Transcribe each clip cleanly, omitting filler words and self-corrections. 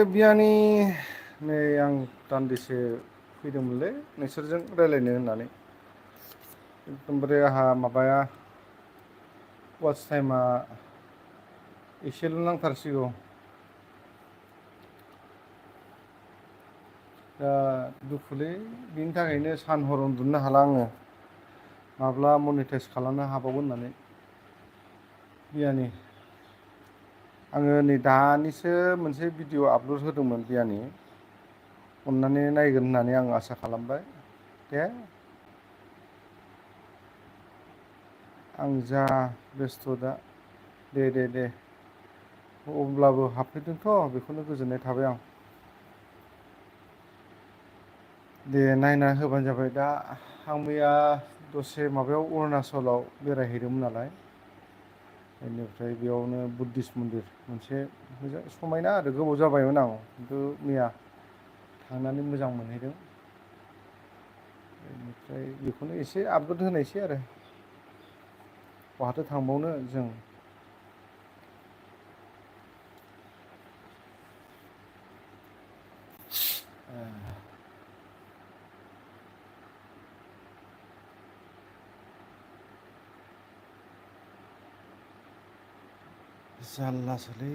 बियानि नै आं दान्दिसे फैदोंमोनलै नोंसोरजों रायज्लायनो होननानै एकदमबारे आंहा माबाया वाच टाइमा एसेल' नांथारसिगौ दा दुखुलै बिनि थाखायनो सान हर उन्दुनो हाला आङो माब्ला मनिटाइस खालामनो हाबावगोन होननानै बियानि आङो नै दानिसो मोनसे भिडिअ आपल'ड होदोंमोन बियानि अननानै नायगोन होननानै आं आसा खालामबाय दे आं जा बेस्थ' दा दे अब्लाबो हाबफैदोंथ' बेखौनो गोजोननाय थाबाय आं दे नायना होबानो जाबाय दा आं मैया दसे माबायाव अरुणाचलाव बेरायहैदोंमोन नालाय बेनिफ्राय बेयावनो बुद्धिस मन्दिर मोनसे मोजां समायना आरो गोबाव जाबायमोन आं खिन्थु मैया थांनानै मोजां मोनहैदों बेनिफ्राय बेखौनो एसे आपलड होनायसै आरो बहाथो थांबावनो जों जारलासोलै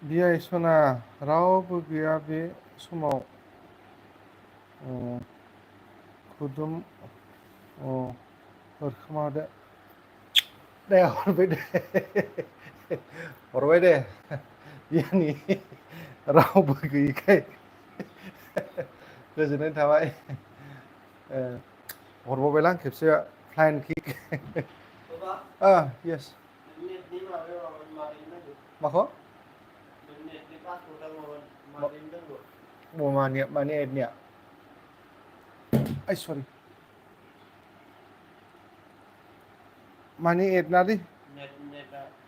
बियाय सना रावबो गैया बे समाव खुदुम हरखोमादो दे हरबाय दे हरबाय दे बियानि रावबो गैयिखाय गोजोननाय थाबाय हरबावबायलां खेबसे फ्लाइन किक येस माखौ माने एडनिया सरि माने एडनालै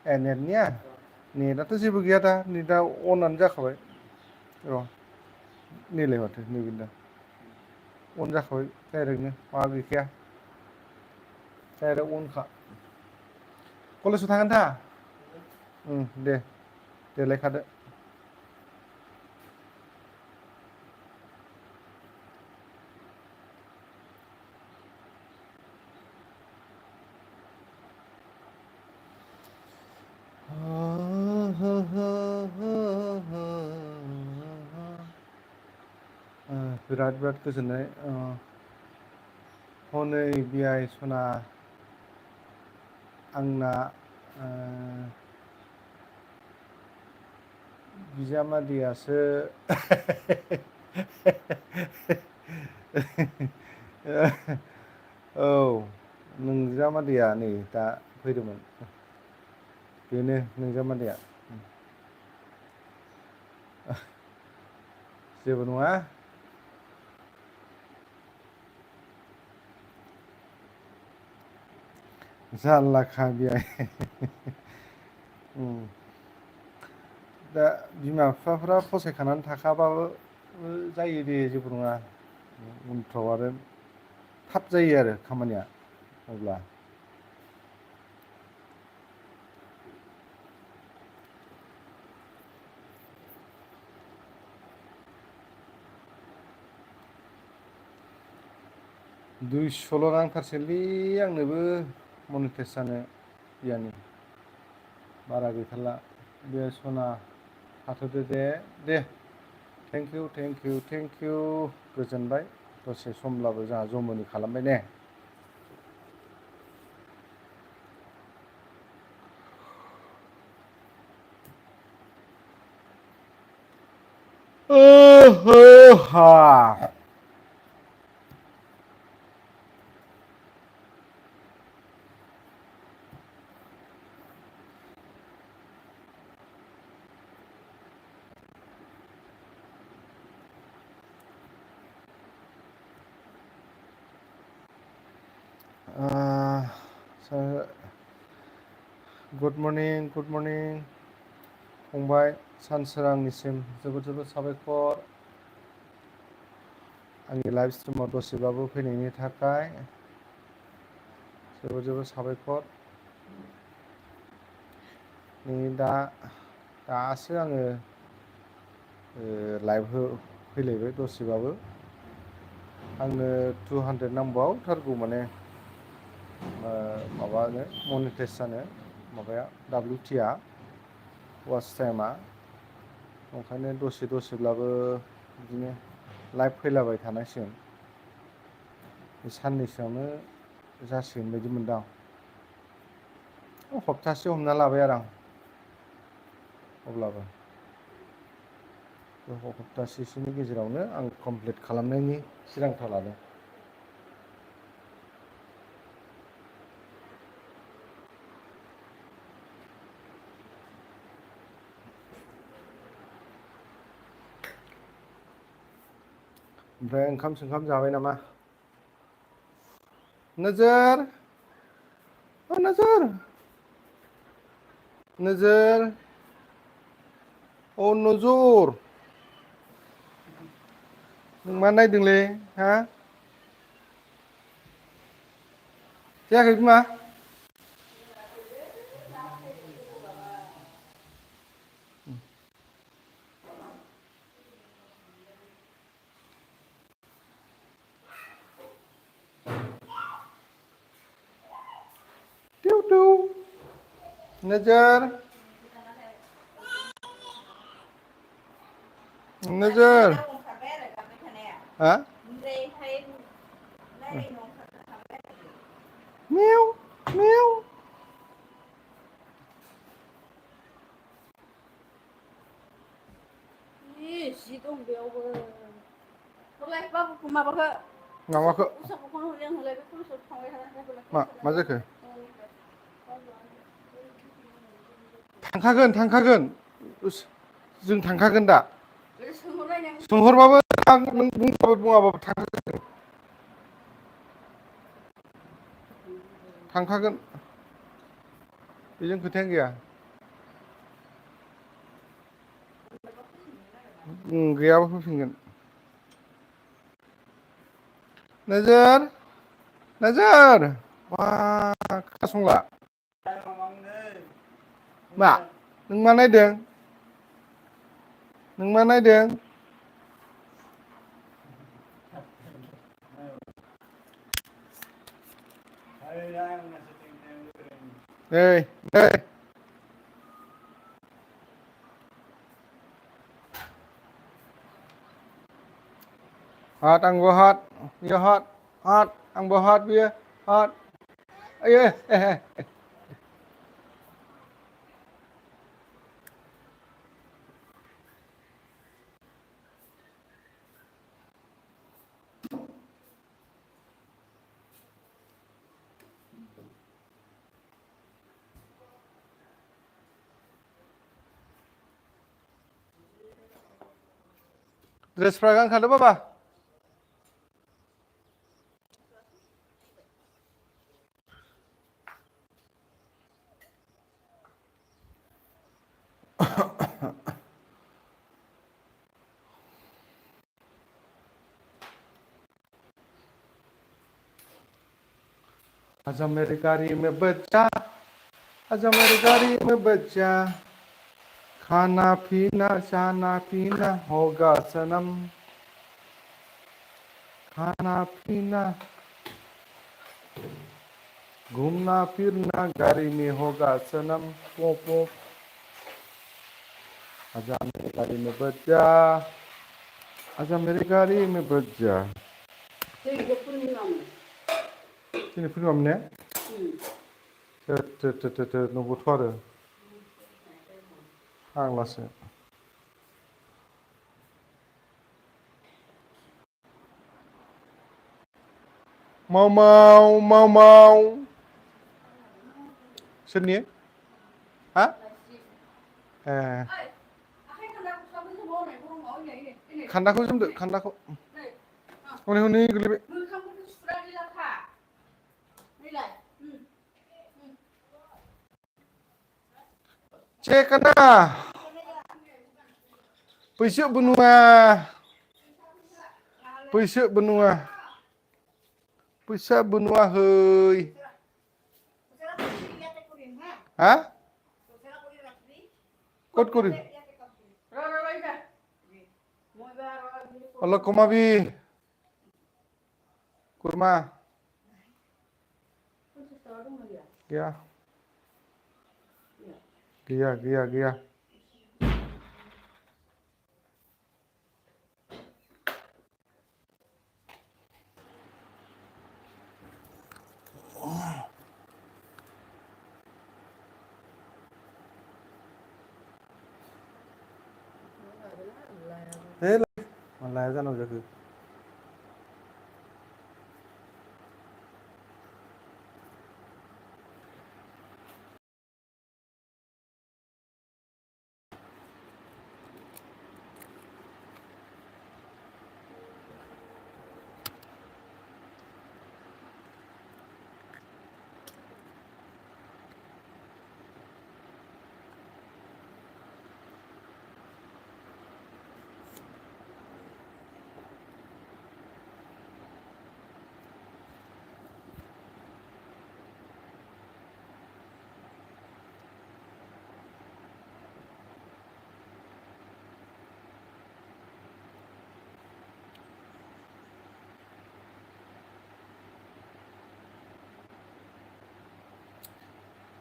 ए नेटनिया नेटआथ' जेबो गैया दा नेटआ अनानो जाखाबाय र' नैलाय माथो नैबे दा अन जाखाबाय डाइरेक्टनो माबा गैखाया डाइरेक्ट अनखा कलेजाव थांगोन था दे देलायखादो बिराद बिराद गोजोननाय हनै बियाय सना आंना बिजामादैयासो औ नोंजामादैया नै दा फैदोंमोन बेनो नोंजामादैया जेबो नङा जारलाखा बेहाय दा बिमा बिफाफ्रा फसायखानानै थाखाबाबो जायो दे जेबो नङा उनफ्राव आरो थाब जायो आरो खामानिया अब्ला दुइस'ल' नांथारसैलै आंनोबो मनिटाइस जानो बियानि बारा गैथारला बे सना थाथ'दो दे थेंक इउ गोजोनबाय दसे समब्लाबो जोंहा जमनि खालामबाय ने गुड मर्निं फंबाय सानसोरांनिसिम जोबोद साबायखर आंनि लाइभ स्ट्रिमाव दसेबाबो फैनायनि थाखाय जोबोद साबायखर नै दासो आङो लाइभ फैलायबाय दसेबाबो आंनो 200 नांबावथारगौ माने माबानो मनिटाइस जानो माबाया WT-आ वाच टाइमा ओंखायनो दसेब्लाबो बिदिनो लाइभ फैलाबाय थानांसिगोन बे साननैसोआवनो जासिगोन बायदि मोनदां हप्तासे हमना लाबाय आरो आं अब्लाबो बे हप्तासेसोनि गेजेरावनो आं कमप्लिट खालामनायनि थिरांथा लादों ओमफ्राय ओंखाम सोंखाम जाबाय नामा नोजोर अ नजुर नों मा नायदोंलै हा जायाखै बिमा नोजोर नोजोर हा मेव मेव जि दं बेयावबो हरलाय बाबुखौ माबाखौ माबाखौ उसाखौ हरलाय बे पुलिसाव थांबाय मा जाखो थांखागोन जों थांखागोन दा सोंहरबाबो नों बुङाबाबो थांखागोन बेजों खोथायानो गैया गैयाबा फैफिनगोन नोजोर नोजोर मा खोनासंला मा नों मा नायदों नों मा नायदों नै नै हट आंबो हट बियो हट आंबो हट बियो हट आयो ड्रेसफ्रा गानखादो बाबा आजा मेरी गाड़ी में बच्चा आजा मेरी गाड़ी में बच्चा खाना पीना जाना पीना होगा सनम खाना पीना घूमना फिरना गाड़ी में होगा सनम पो पो आजा मेरी गाड़ी में बच्चा आजा मेरी गाड़ी में बच्चा दिनै फुनिमामोन ने नंगौथ' आरो फाग्लासो माव सोरनि हा ए खान्दाखौ जोमदो खान्दाखौ हनै हनै गोलैबाय cekana बैसो benua hơi hả cốt curi Allah komabi kurma gaya malah jangan jaga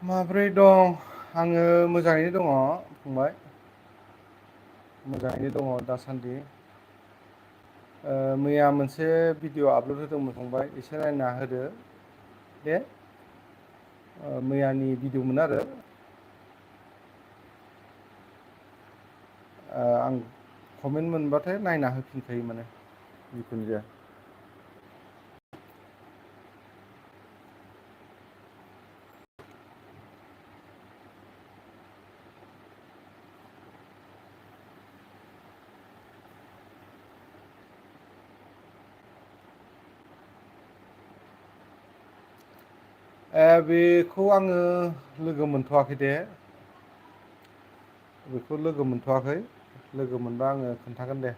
माब्रै दं आङो मोजाङैनो दङ फंबाय मोजाङैनो दङ दासान्दि। मैया मोनसे भिडिअ आपल'ड होदोंमोन फंबाय, एसे नायना होदो दे। मैयानि भिडिअमोन आरो आं कमेन्ट मोनबाथाय नायना होफिनखायो माने जिखुनु जाया। बेखौ आङो लोगो मोनथ'वाखै दे। बेखौ लोगो मोनथ'वाखै, लोगो मोनबा आङो खोन्थागोन दे।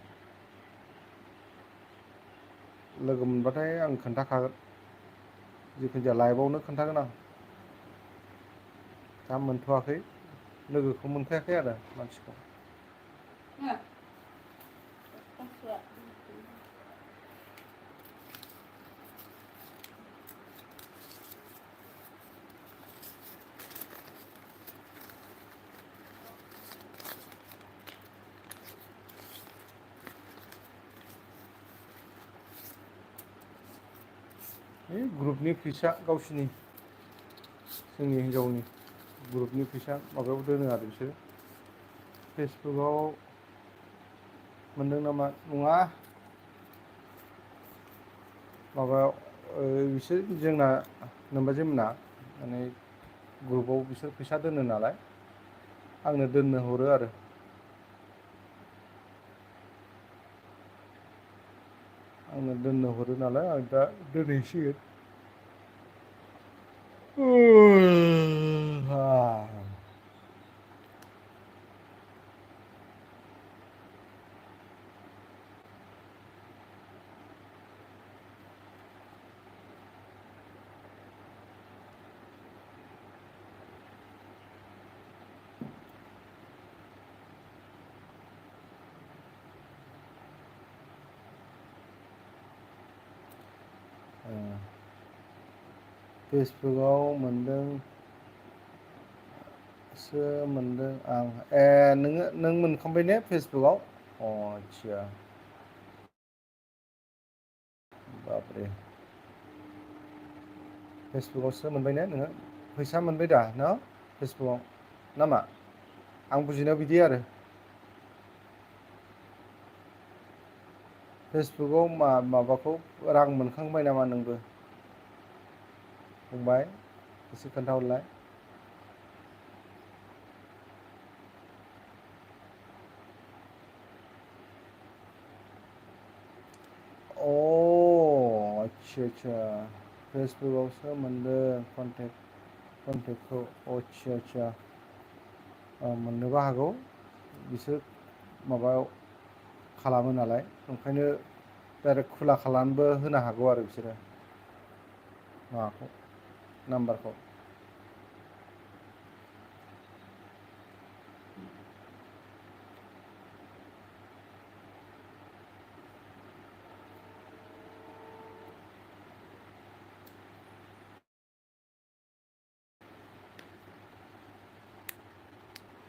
लोगो मोनबाथाय आं खोन्थाखागोन, जिखुनु जाया लाइभआवनो खोन्थागोन आं। दा मोनथ'वाखै, लोगोखौ मोनखायाखै आरो मानसिखौ। ग्रुपनि फैसा गावसिनि, जोंनि हिन्जावनि ग्रुपनि फैसा माबायाव दोनो आरो बिसोरो। फेसबुकआव मोनदों नामा? नङा, माबायाव बिसोर जोंना नोमबाजै मोना माने ग्रुपआव बिसोर फैसा दोनो नालाय, आंनो दोननो हरो आरो। आंनो दोननो हरो नालाय, आं दा दोनहैसिगोन। फेसबुकआव मोनदों सो मोनदों आं। नों मोनखांबाय ने फेसबुकआव? आदसा बाबरे, फेसबुकआवसो मोनबाय ने नोङो? फैसा मोनबाय दा न फेसबुकआव नामा? आं बुजिनायाव बिदि आरो। फेसबुकआव माबाखौ रां मोनखांबाय नामा नोंबो फंबाय? एसे खोन्थाहरलाय। आदसा फेसबुकआवसो मोनदों कन्टेक्टखौ। आदसा मोननोबो हागौ, बिसोर माबायाव खालामो नालाय, ओंखायनो डाइरेक्ट खुला खालामनोबो होनो हागौ आरो बिसोरो माबाखौ, नाम्बारखौ।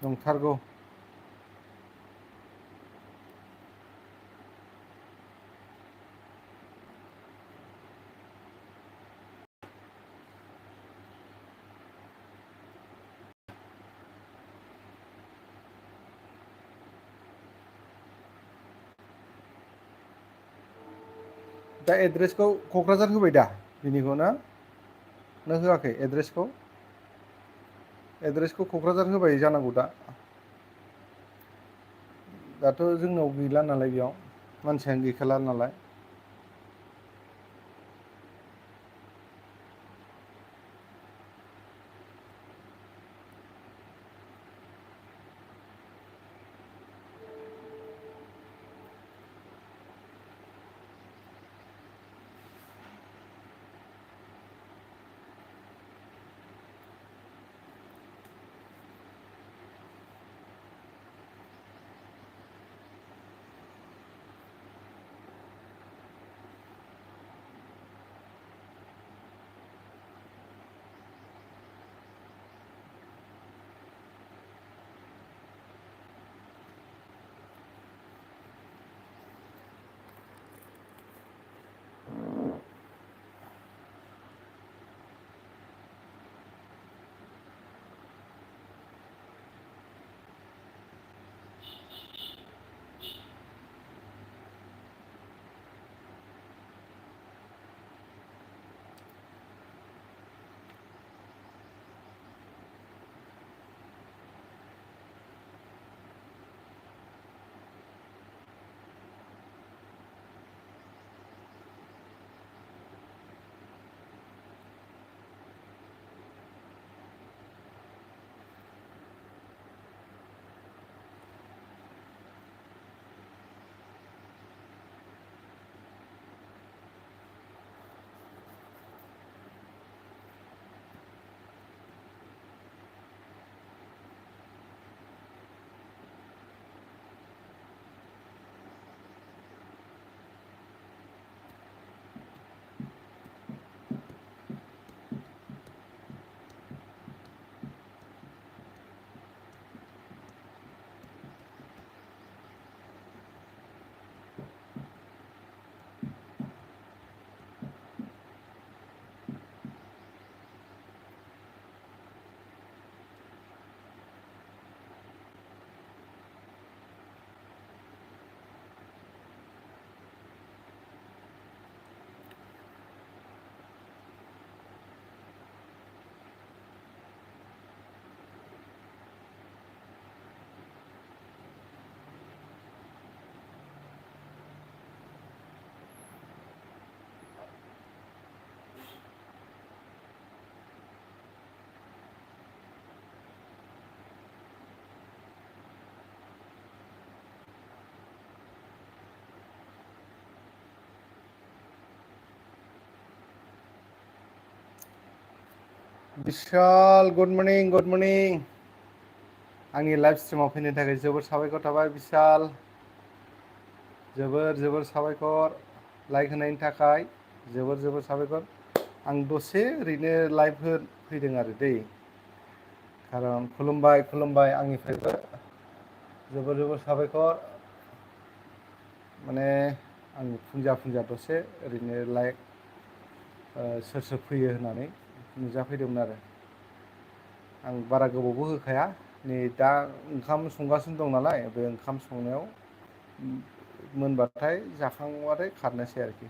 नंथारगौ। दा एड्रेसखौ क'क्राझार होबाय दा बिनिखौ ना होआखै? एड्रेसखौ क'क्राझार होबाय जानांगौ दा। दाथ' जोंनाव गैला नालाय, बेयाव मानसियानो गैखाला नालाय। बिशाल गुड मर्निं आंनि लाइभ स्ट्रिमाव फैनो थाखाय जोबोर साबायखर थाबाय बिशाल जोबोर साबायखर लाइक होनायनि थाखाय जोबोर साबायखर आं दसे ओरैनो लाइभ फैदों आरो दै खारन खुलुमबाय आंनिफ्रायबो जोबोर साबायखर माने आं फुंजा दसे ओरैनो लाइक सोर फैयो होननानै नुजाफैदोंमोन आरो आं बारा गोबावबो होखाया नै दा ओंखाम संगासिनो दं नालाय बे ओंखाम संनायाव मोनबाथाय जाखांबाथाय खारनोसै आरोखि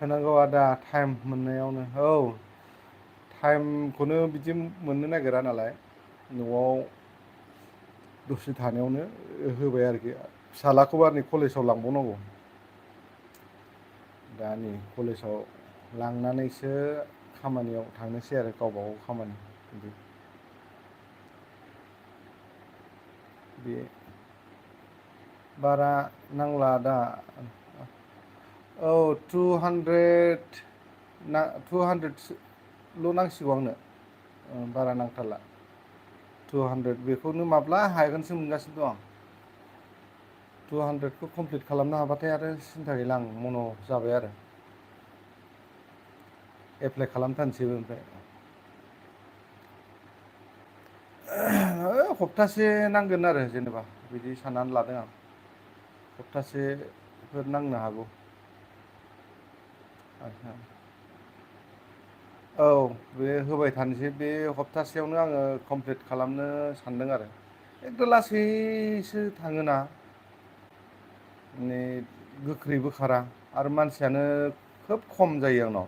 होनांगौ आदा टाइम मोननायावनो औ टाइमखौनो बिदि मोननो नागिरा नालाय न'आव दसे थानायावनो होबाय आरोखि फिसालाखौबा नै कलेजाव लांबावनांगौ दा नै कलेजाव लांनानैसो खामानियाव थांनोसै आरो गावबागाव खामानि बिदि बे बारा नांला दा औ 200ल' नांसिगौ आंनो बारा नांथारला 200 बेखौनो माब्ला हागोनसो मोनगासिनो दं आं 200खौ कमप्लिट खालामनो हाबाथाय आरो सिन्था गैला आं मन' जाबाय आरो एप्लाइ खालामथारसैबो ओमफ्राय हप्तासे नांगोन आरो जेनेबा बिदि साननानै लादों आं हप्तासेफोर नांनो हागौ औ बे होबाय थानोसै बे हप्तासेयावनो आङो कमप्लिट खालामनो सानदों आरो एकदम लासैसो थाङोना माने गोख्रैबो खारा आरो मानसियानो खोब खम जायो आंनाव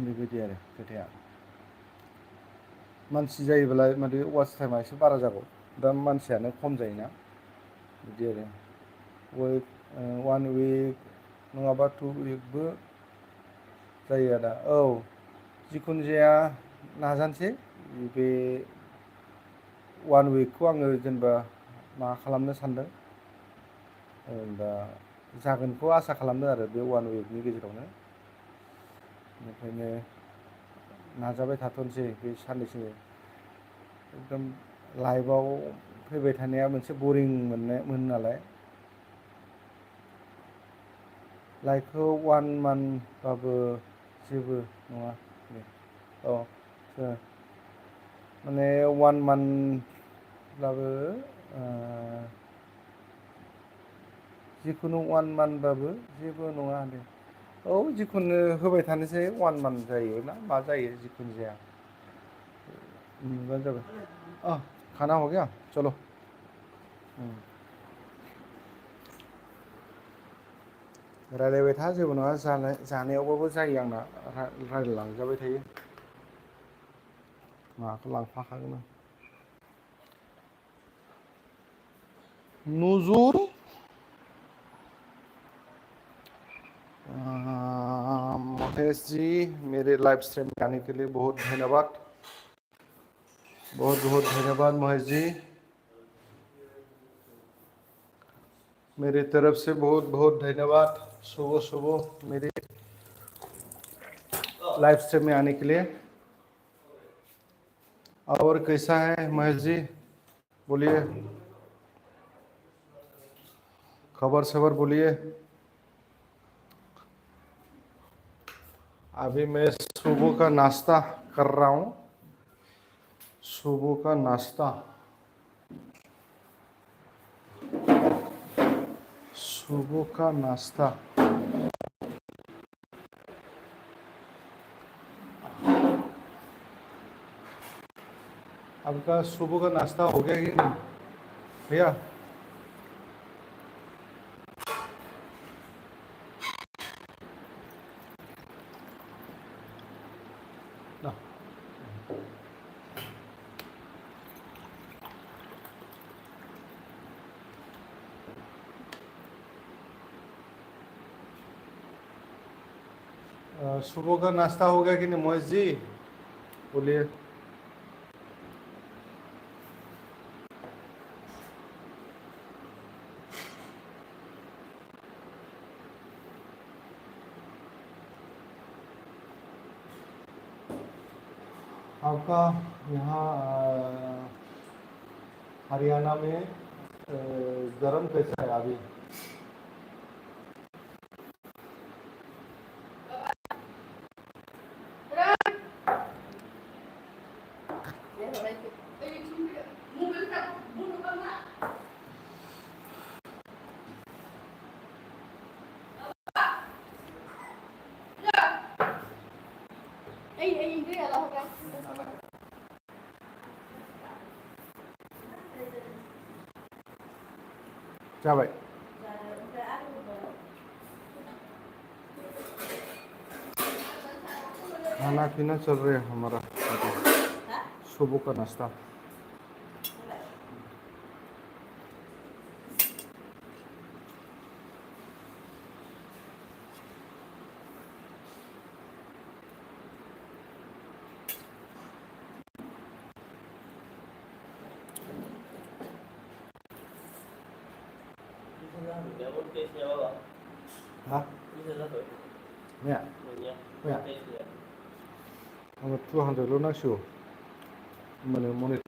बेबायदि आरो खोथाया मानसि जायोब्ला माथे वाच टाइमा एसे बारा जागौ दा मानसियानो खम जायोना बिदि आरो वान उइक नङाबा 2 उइकबो जायो आदा औ जिखुनु जाया नाजानोसै बे 1 उइकखौ आङो जेनेबा माबा खालामनो सानदों दा जागोनखौ आसा खालामदों आरो बे 1 उइकनि गेजेरावनो बेनिखायनो नाजाबाय थाथ'नोसै बे साननैसो एकदम लाइभआव फैबाय थानाया मोनसे बरिं मोनो नालाय लाइभखौ 1 मान्थबाबो जेबो नङा औ माने 1 मान्थब्लाबो जिखुनु 1 मान्थबाबो जेबो नङा दे औ जिखुनु होबाय थानोसै 1 मान्थ जायो ना मा जायो जिखुनु जाया नुबानो जाबाय खाना हो गया चलो रायज्लायबाय था जेबो नङा जानायावबाबो जायो आंना रायज्लायलांजाबाय थायो माबाखौ लांफाखागोन आं नुजुर महेश जी मेरे लाइव स्ट्रीम में आने के लिए बहुत धन्यवाद बहुत धन्यवाद महेश जी मेरी तरफ से बहुत धन्यवाद सुबह मेरे लाइव स्ट्रीम में आने के लिए और कैसा है महेश जी बोलिए खबर सबर बोलिए अभी मैं सुबह का नाश्ता कर रहा हूँ सुबह का नाश्ता आपका सुबह का नाश्ता हो गया कि नहीं भैया सुबह का नाश्ता हो गया कि नहीं मोहित जी बोलिए आपका यहाँ हरियाणा में गर्म कैसा है अभी? जाबाय खाना पीना चल रहा है हमारा सुबह का नाश्ता हाँ Mẹ mẹ chua hàng rồi luôn nó sủa mà nếu muốn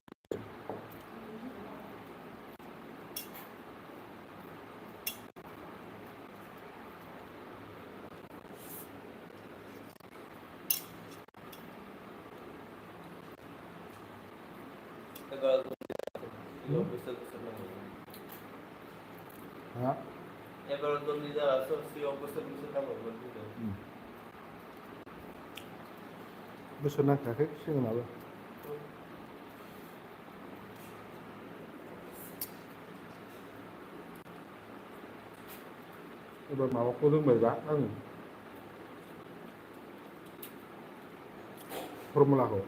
hả besok nak kakek sih kenapa ebar माबाखौ रोंबायबा आं फर्मुलाखौ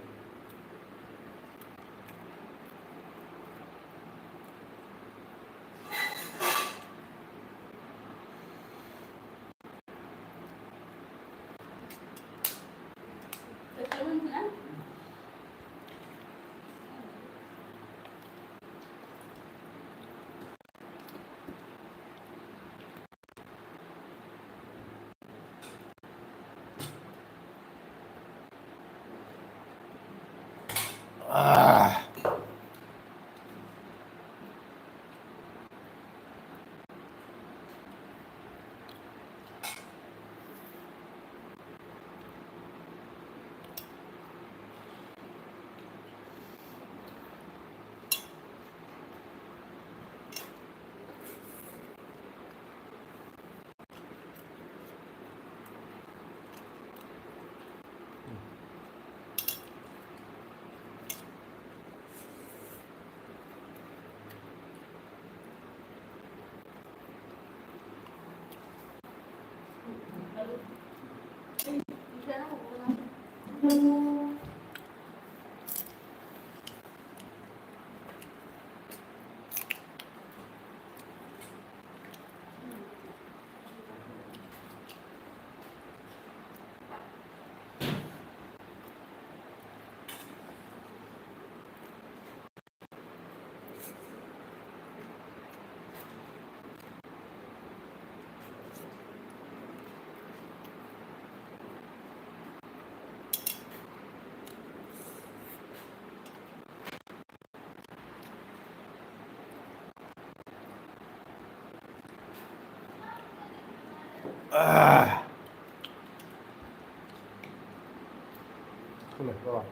boleh bawa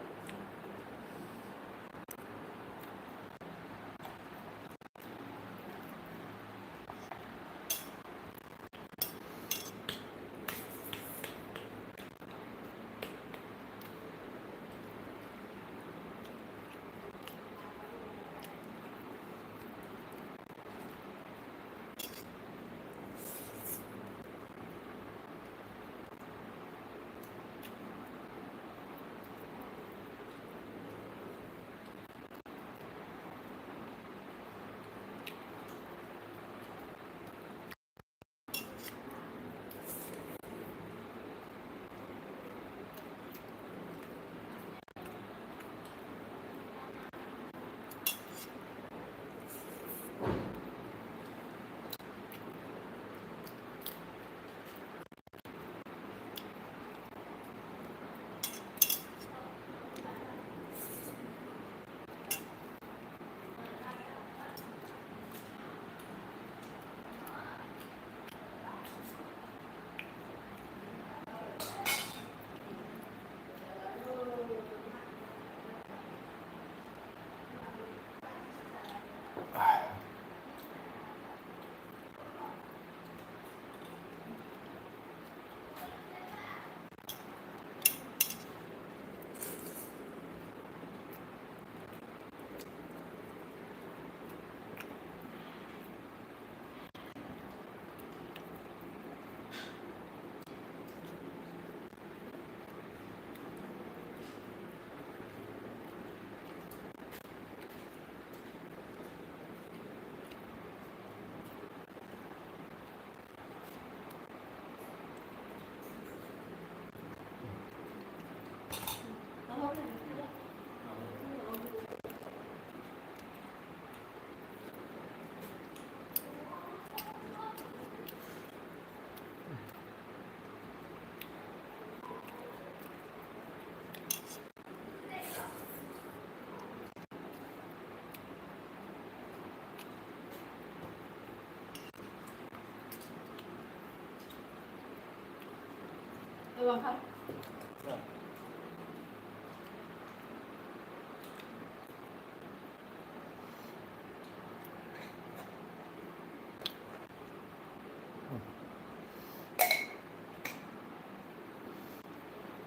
Lwgwfwr.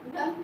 Udah.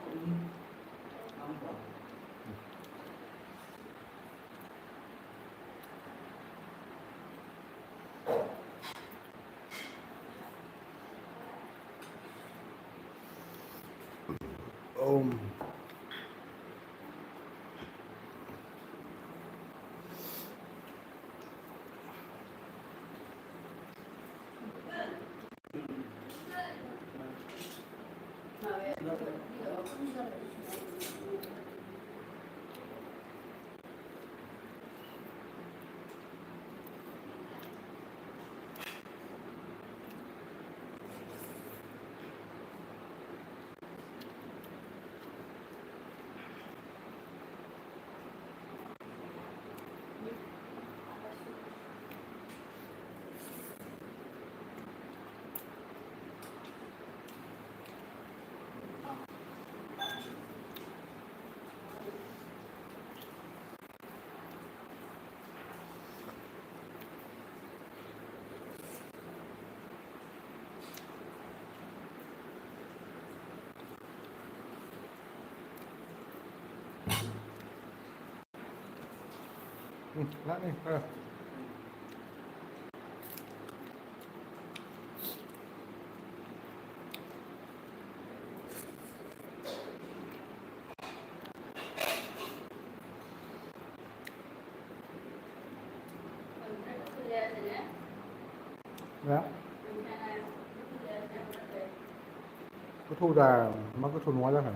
Lát đi. Dạ. Cái thu ra nó cái thu nói ra hả?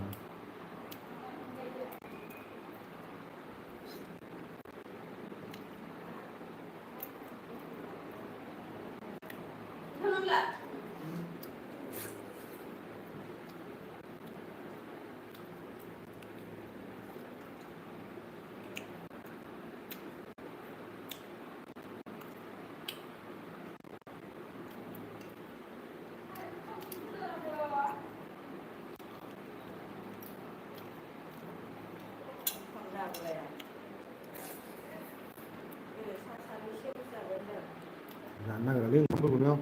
Dạ, nó là liên không được không?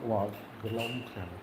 Wow, gelap sekali.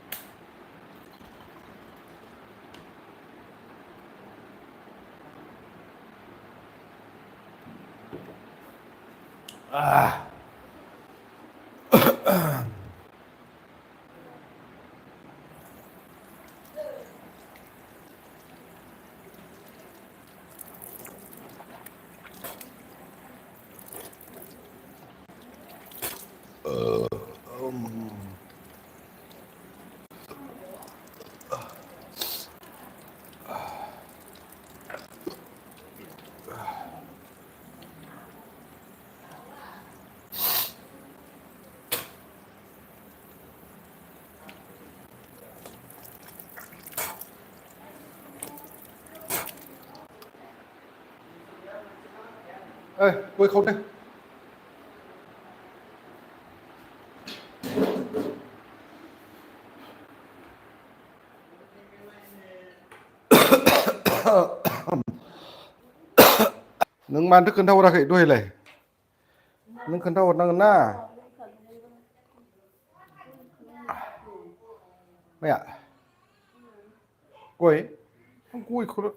Quay khâu đây. Nâng man thức khẩn thâu ra khẩy đuôi này. Nâng khẩn thâu nâng na. Mẹ ạ. Quay. Không quay khâu đó.